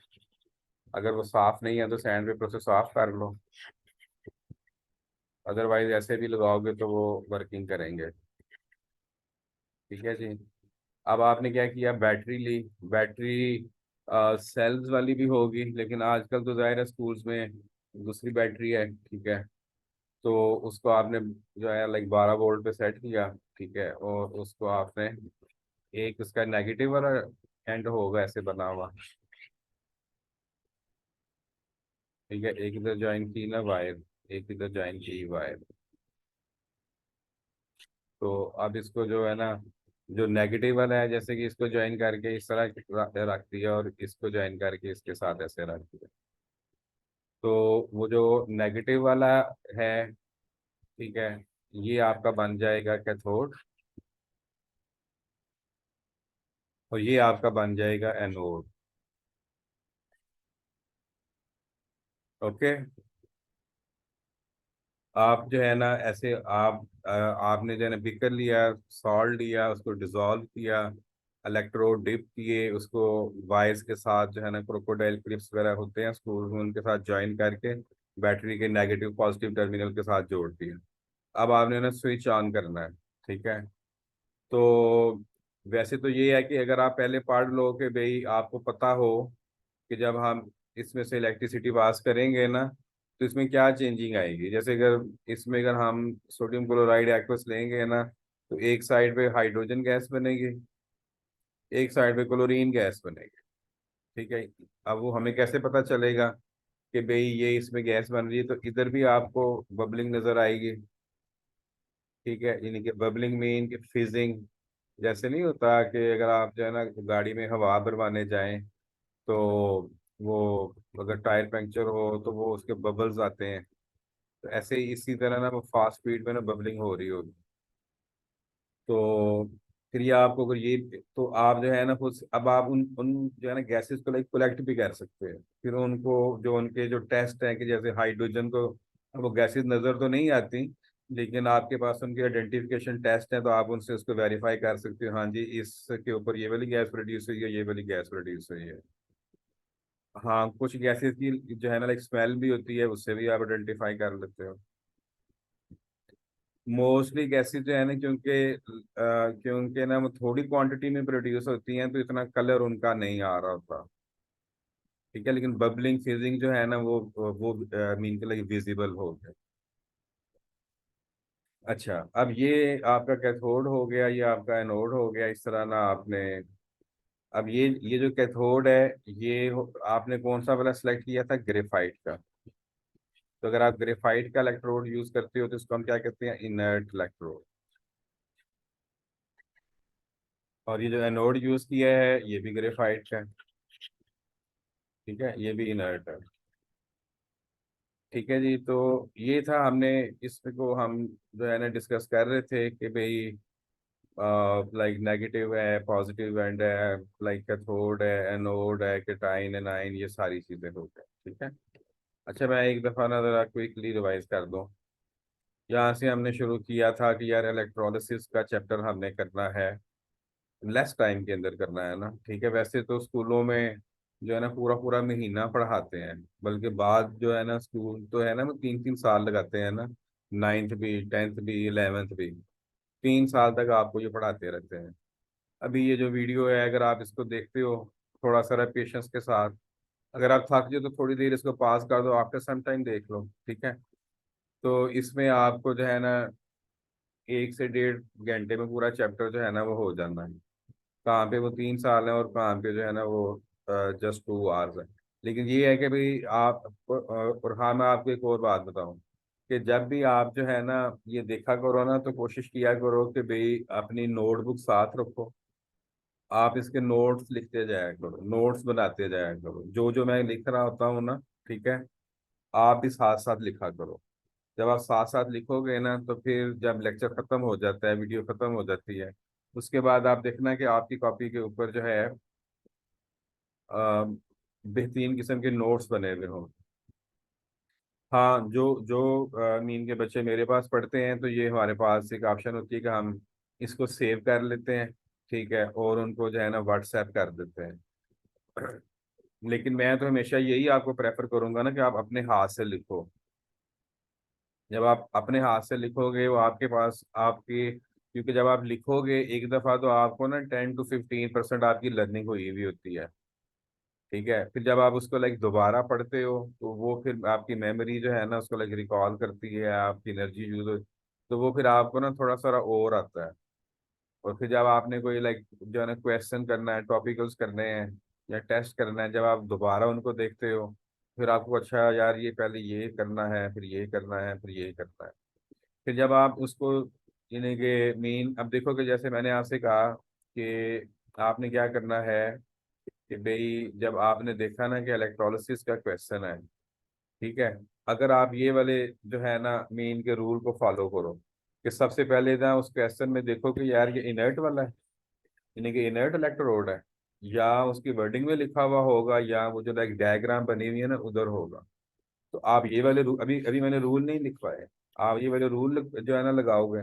A: अगर वो साफ नहीं है तो सैंड पेपर से साफ कर लो, अदरवाइज ऐसे भी लगाओगे तो वो वर्किंग करेंगे। ठीक है जी। अब आपने क्या किया, बैटरी ली, बैटरी सेल्स वाली भी होगी, लेकिन आजकल तो ज़ाहिर है स्कूल्स में दूसरी बैटरी है। ठीक है, तो उसको आपने जो है लाइक 12 वोल्ट पे सेट किया। ठीक है, और उसको आपने एक उसका नेगेटिव वाला एंड होगा ऐसे बना हुआ। ठीक है, एक इधर ज्वाइन की ना वायर, एक इधर ज्वाइन की वायर। तो अब इसको जो है ना, जो नेगेटिव वाला है, जैसे कि इसको ज्वाइन करके इस तरह रख दिया और इसको ज्वाइन करके इसके साथ ऐसे रख दिया, तो वो जो नेगेटिव वाला है, ठीक है, ये आपका बन जाएगा कैथोड, और ये आपका बन जाएगा एनोड। ओके, आप जो है ना ऐसे आपने जो है ना बिकर लिया, सॉल्ट लिया, उसको डिजोल्व किया, इलेक्ट्रोड डिप किए, उसको वायर्स के साथ जो है ना क्रोकोडाइल क्लिप्स वगैरह होते हैं स्क्रूज में, उनके साथ ज्वाइन करके बैटरी के नेगेटिव पॉजिटिव टर्मिनल के साथ जोड़ दिया। अब आपने ना स्विच ऑन करना है, ठीक है। तो वैसे तो ये है कि अगर आप पहले पढ़ लो कि भाई आपको पता हो कि जब हम इसमें से इलेक्ट्रिसिटी पास करेंगे ना तो इसमें क्या चेंजिंग आएगी। जैसे अगर इसमें अगर हम सोडियम क्लोराइड एक्वस लेंगे ना तो एक साइड पे हाइड्रोजन गैस बनेगी, एक साइड पे क्लोरीन गैस बनेगी, ठीक है। अब वो हमें कैसे पता चलेगा कि भाई ये इसमें गैस बन रही है, तो इधर भी आपको बबलिंग नजर आएगी, ठीक है। यानी कि बबलिंग मीन कि फिजिंग। जैसे नहीं होता कि अगर आप जो है ना गाड़ी में हवा भरवाने जाएं तो वो अगर टायर पंक्चर हो तो वो उसके बबल्स आते हैं, तो ऐसे ही इसी तरह ना वो फास्ट स्पीड में ना बबलिंग हो रही होगी। तो फिर ये आपको अगर ये, तो आप जो है ना कुछ अब आप उन उन जो है ना गैसेस को लाइक कलेक्ट भी कर सकते हैं। फिर उनको जो उनके जो टेस्ट हैं कि जैसे हाइड्रोजन को, वो गैसेस नज़र तो नहीं आती लेकिन आपके पास उनके आइडेंटिफिकेशन टेस्ट हैं तो आप उनसे उसको वेरीफाई कर सकते हो, हाँ जी इसके ऊपर ये वाली गैस प्रोड्यूस हुई है, ये वाली गैस प्रोड्यूस हुई है। हाँ कुछ गैसेस की जो है ना लाइक स्मेल भी होती है, उससे भी आप आइडेंटिफाई कर लेते हो। मोस्टली गैसेस जो है ना क्योंकि ना वो थोड़ी क्वांटिटी में प्रोड्यूस होती हैं तो इतना कलर उनका नहीं आ रहा होता, ठीक है। लेकिन बबलिंग फिजिंग जो है ना वो मीन के लिए विजिबल हो गया। अच्छा, अब ये आपका कैथोड हो गया, ये आपका एनोड हो गया, इस तरह ना आपने। अब ये जो कैथोड है आपने कौन सा वाला सेलेक्ट किया था, ग्रेफाइट का। तो अगर आप ग्रेफाइट का इलेक्ट्रोड यूज करते हो तो इसको हम क्या कहते हैं, इनर्ट इलेक्ट्रोड। और ये जो एनोड यूज किया है ये भी ग्रेफाइट का है, ठीक है, ये भी इनर्ट है। ठीक है जी, तो ये था हमने इसको हम जो है ना डिस्कस कर रहे थे कि भाई लाइक नेगेटिव है, पॉजिटिव एंड है, लाइक कैथोड है, एनोड है, कैटाइन एनाइन, ये सारी चीजें हो गई, ठीक है। अच्छा मैं एक दफा ना जरा क्विकली रिवाइज कर दूं। यहाँ से हमने शुरू किया था कि यार इलेक्ट्रोलिसिस का चैप्टर हमने करना है, लेस टाइम के अंदर करना है ना, ठीक है। वैसे तो स्कूलों में जो है ना पूरा पूरा महीना पढ़ाते हैं, बल्कि बाद जो है ना स्कूल तो है ना वो 3 3 साल लगाते हैं ना, नाइन्थ भी, टेंथ भी, इलेवेंथ भी, 3 साल तक आपको ये पढ़ाते रहते हैं। अभी ये जो वीडियो है अगर आप इसको देखते हो थोड़ा सा पेशेंस के साथ, अगर आप थक जाओ तो थोड़ी देर इसको पास कर दो, आफ्टर सम टाइम देख लो, ठीक है। तो इसमें आपको जो है ना 1 से 1.5 घंटे में पूरा चैप्टर जो है ना वो हो जाना है। कहाँ पे वो 3 साल है और कहाँ पे जो है ना वो जस्ट 2 आवर्स है। लेकिन ये है कि भाई आप और हाँ मैं आपको एक और बात बताऊं कि जब भी आप जो है ना ये देखा करो ना तो कोशिश किया करो कि भाई अपनी नोटबुक साथ रखो, आप इसके नोट्स लिखते जाया करो, नोट्स बनाते जाया करो, जो जो मैं लिख रहा होता हूँ ना, ठीक है, आप भी साथ साथ लिखा करो। जब आप साथ साथ लिखोगे ना तो फिर जब लेक्चर खत्म हो जाता है, वीडियो खत्म हो जाती है, उसके बाद आप देखना कि आपकी कॉपी के ऊपर जो है अ, बेहतरीन किस्म के नोट्स बने हुए हों। हाँ जो जो मीन के बच्चे मेरे पास पढ़ते हैं तो ये हमारे पास एक ऑप्शन होती है कि हम इसको सेव कर लेते हैं, ठीक है, और उनको जो है ना व्हाट्सएप कर देते हैं। लेकिन मैं तो हमेशा यही आपको प्रेफर करूंगा ना कि आप अपने हाथ से लिखो। जब आप अपने हाथ से लिखोगे वो आपके पास आपकी, क्योंकि जब आप लिखोगे एक दफ़ा तो आपको ना 10 to 15% आपकी लर्निंग हुई हुई होती है, ठीक है। फिर जब आप उसको लाइक दोबारा पढ़ते हो तो वो फिर आपकी मेमोरी जो है ना उसको लाइक रिकॉल करती है, आपकी एनर्जी यूज हो, तो वो फिर आपको ना थोड़ा सा और आता है। और फिर जब आपने कोई लाइक जो है ना क्वेश्चन करना है, टॉपिकल्स करने हैं या टेस्ट करना है, जब आप दोबारा उनको देखते हो फिर आपको अच्छा यार ये पहले ये करना है, फिर ये करना है, फिर ये करना है। फिर जब आप उसको यानी कि मीन अब देखो कि जैसे मैंने आपसे कहा कि आपने क्या करना है कि भाई जब आपने देखा ना कि इलेक्ट्रोलिसिस का क्वेश्चन है, ठीक है, अगर आप ये वाले जो है ना मीन के रूल को फॉलो करो कि सबसे पहले ना उस क्वेश्चन में देखो कि यार ये इनर्ट वाला है, यानी कि इनर्ट इलेक्ट्रोड है, या उसकी वर्डिंग में लिखा हुआ होगा या वो जो लाइक डायग्राम बनी हुई है ना उधर होगा। तो आप ये वाले अभी अभी मैंने रूल नहीं लिखवाए, आप ये वाले रूल जो है ना लगाओगे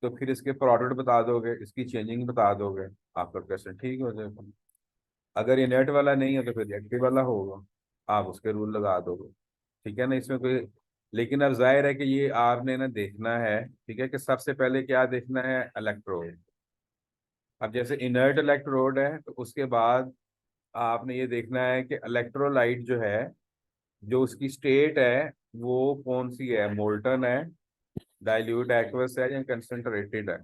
A: तो फिर इसके प्रोडक्ट बता दोगे, इसकी चेंजिंग बता दोगे, आपका क्वेश्चन ठीक हो जाएगा। अगर ये नेट वाला नहीं है तो फिर रिएक्टिव वाला होगा, आप उसके रूल लगा दोगे, ठीक है ना। इसमें कोई लेकिन अब जाहिर है कि ये आपने ना देखना है, ठीक है, कि सबसे पहले क्या देखना है, इलेक्ट्रोड। अब जैसे इनर्ट इलेक्ट्रोड है तो उसके बाद आपने ये देखना है कि इलेक्ट्रोलाइट जो है, जो उसकी स्टेट है वो कौन सी है, मोल्टन है, डाइल्यूट एक्वस है, या कंसंट्रेटेड है।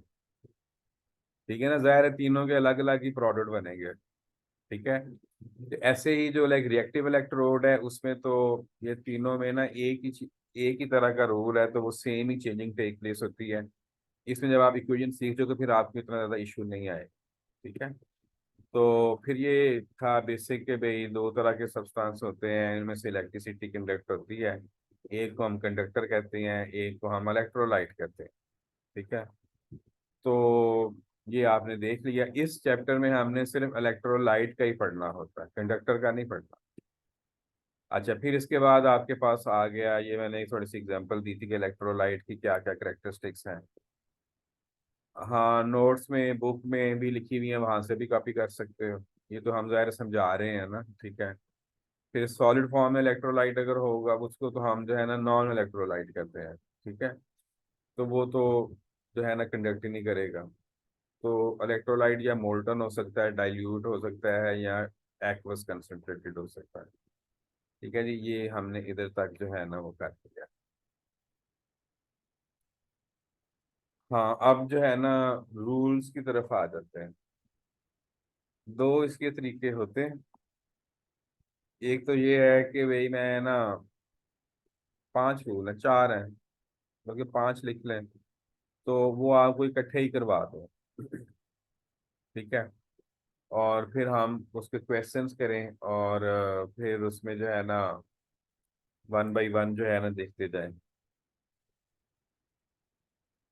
A: ठीक है ना, जाहिर है तीनों के अलग अलग ही प्रोडक्ट बनेंगे। ठीक है, तो ऐसे ही जो लाइक रिएक्टिव इलेक्ट्रोड है उसमें तो ये तीनों में ना एक ही तरह का रूल है, तो वो सेम ही चेंजिंग टेक प्लेस होती है। इसमें जब आप इक्वेशन सीख जाओ तो फिर आपको इतना ज़्यादा इशू नहीं आए। ठीक है, तो फिर ये था बेसिक के भाई दो तरह के सब्सटेंस होते हैं, इनमें से इलेक्ट्रिसिटी कंडक्ट होती है। एक को हम कंडक्टर कहते हैं, एक को हम इलेक्ट्रोलाइट कहते हैं। ठीक है, तो ये आपने देख लिया। इस चैप्टर में हमने सिर्फ इलेक्ट्रोलाइट का ही पढ़ना होता है, कंडक्टर का नहीं पढ़ना। अच्छा, फिर इसके बाद आपके पास आ गया, ये मैंने एक थोड़ी सी एग्जांपल दी थी कि इलेक्ट्रोलाइट की क्या क्या करेक्टरिस्टिक्स हैं। हाँ, नोट्स में बुक में भी लिखी हुई है, वहां से भी कॉपी कर सकते हो। ये तो हम ज़ाहिर समझा रहे हैं ना, ठीक है। फिर सॉलिड फॉर्म में इलेक्ट्रोलाइट अगर होगा उसको तो हम जो है ना नॉन इलेक्ट्रोलाइट कहते हैं। ठीक है, तो वो तो जो है ना कंडक्ट ही नहीं करेगा। तो इलेक्ट्रोलाइट या मोल्टन हो सकता है, डाइल्यूट हो सकता है, या एक्वस कंसंट्रेटेड हो सकता है। ठीक है जी, ये हमने इधर तक जो है ना वो कर लिया। हाँ, अब जो है ना रूल्स की तरफ आ जाते हैं। दो इसके तरीके होते हैं। एक तो ये है कि भाई मैं ना, पांच रूल है, चार हैं, बल्कि पांच लिख लें, तो वो आपको इकट्ठे ही करवा दो। ठीक है, और फिर हम उसके क्वेश्चंस करें, और फिर उसमें जो है ना वन बाय वन जो है ना देखते जाएं।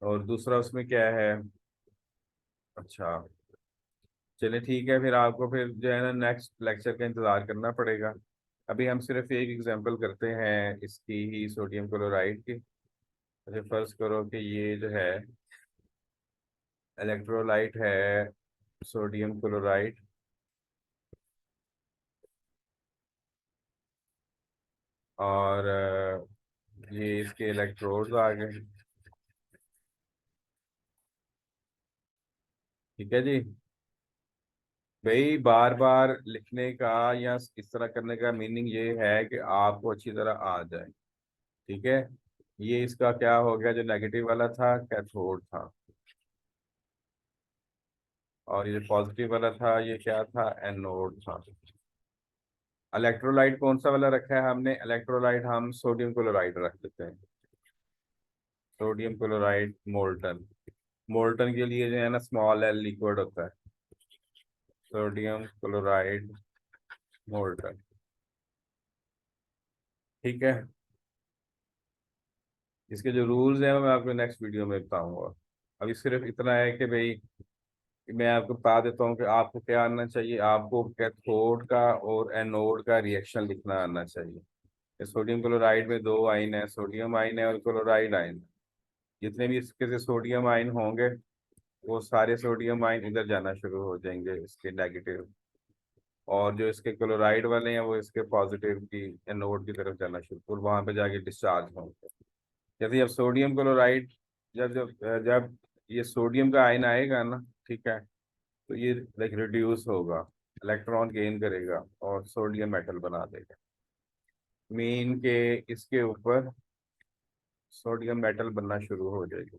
A: और दूसरा उसमें क्या है, अच्छा, चलिए ठीक है, फिर आपको फिर जो है ना नेक्स्ट लेक्चर का इंतज़ार करना पड़ेगा। अभी हम सिर्फ एक एग्जांपल करते हैं इसकी ही, सोडियम क्लोराइड की। अच्छा, फर्ज करो कि ये जो है इलेक्ट्रोलाइट है, सोडियम क्लोराइड, और ये इसके इलेक्ट्रोड्स आ गए। ठीक है जी, भाई बार बार लिखने का या इस तरह करने का मीनिंग ये है कि आपको अच्छी तरह आ जाए। ठीक है, ये इसका क्या हो गया, जो नेगेटिव वाला था कैथोड था, और ये पॉजिटिव वाला था ये क्या था, एनोड था। इलेक्ट्रोलाइट कौन सा वाला रखा है हमने, इलेक्ट्रोलाइट हम सोडियम क्लोराइड रख देते हैं। सोडियम क्लोराइड मोल्टन, मोल्टन के लिए जो है ना स्मॉल एल लिक्विड होता है, सोडियम क्लोराइड मोल्टन। ठीक है, इसके जो रूल्स हैं वो मैं आपको नेक्स्ट वीडियो में बताऊंगा। अभी सिर्फ इतना है कि भाई मैं आपको बता देता हूँ कि आपको क्या आना चाहिए, आपको कैथोड का और एनोड का रिएक्शन लिखना आना चाहिए। सोडियम क्लोराइड में दो आयन है, सोडियम आयन है और क्लोराइड आयन। जितने भी इसके से सोडियम आयन होंगे वो सारे सोडियम आयन इधर जाना शुरू हो जाएंगे, इसके नेगेटिव। और जो इसके क्लोराइड वाले हैं वो इसके पॉजिटिव की एनोड की तरफ जाना शुरू, और वहां पे जाके डिस्चार्ज होंगे। जैसे अब सोडियम क्लोराइड, जब जब जब ये सोडियम का आयन आएगा ना, ठीक है, तो ये लाइक रिड्यूस होगा, इलेक्ट्रॉन गेन करेगा और सोडियम मेटल बना देगा। मीन के इसके ऊपर सोडियम मेटल बनना शुरू हो जाएगी।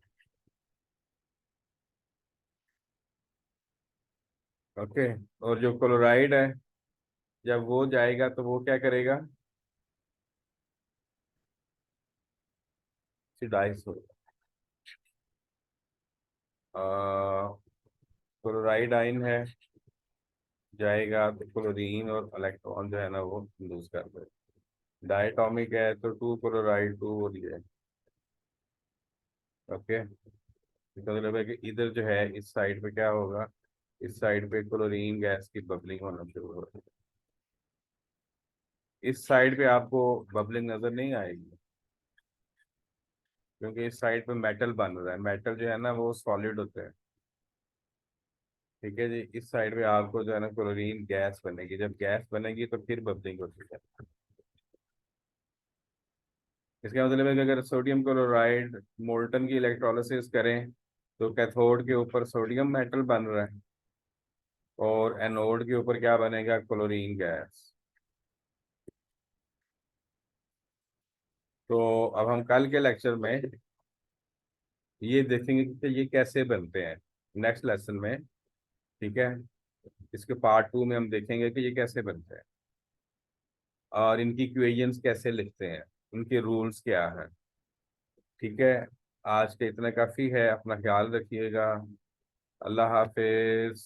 A: ओके, और जो क्लोराइड है जब वो जाएगा तो वो क्या करेगा, ऑक्सीडाइज होगा। क्लोराइड आयन है, जाएगा तो क्लोरीन और इलेक्ट्रॉन जो है ना वो लूज कर दे। डायटोमिक है तो टू क्लोराइड टू हो रही है। ओके, इसका मतलब है कि इधर जो है इस साइड पे क्या होगा, इस साइड पे क्लोरीन गैस की बबलिंग होना शुरू हो। इस साइड पे आपको बबलिंग नजर नहीं आएगी, क्योंकि इस साइड पे मेटल बन रहा है, मेटल जो है ना वो सॉलिड होते हैं। ठीक है जी, इस साइड पे आपको जो है ना क्लोरीन गैस बनेगी, जब गैस बनेगी तो फिर बबलिंग होती है। इसका मतलब है कि अगर सोडियम क्लोराइड मोल्टन की इलेक्ट्रोलिसिस करें तो कैथोड के ऊपर सोडियम मेटल बन रहा है और एनोड के ऊपर क्या बनेगा, क्लोरीन गैस। तो अब हम कल के लेक्चर में ये देखेंगे कि ये कैसे बनते हैं, नेक्स्ट लेसन में। ठीक है, इसके पार्ट 2 में हम देखेंगे कि ये कैसे बनते हैं और इनकी इक्वेशंस कैसे लिखते हैं, उनके रूल्स क्या हैं। ठीक है, आज के इतना काफ़ी है, अपना ख्याल रखिएगा। अल्लाह हाफिज।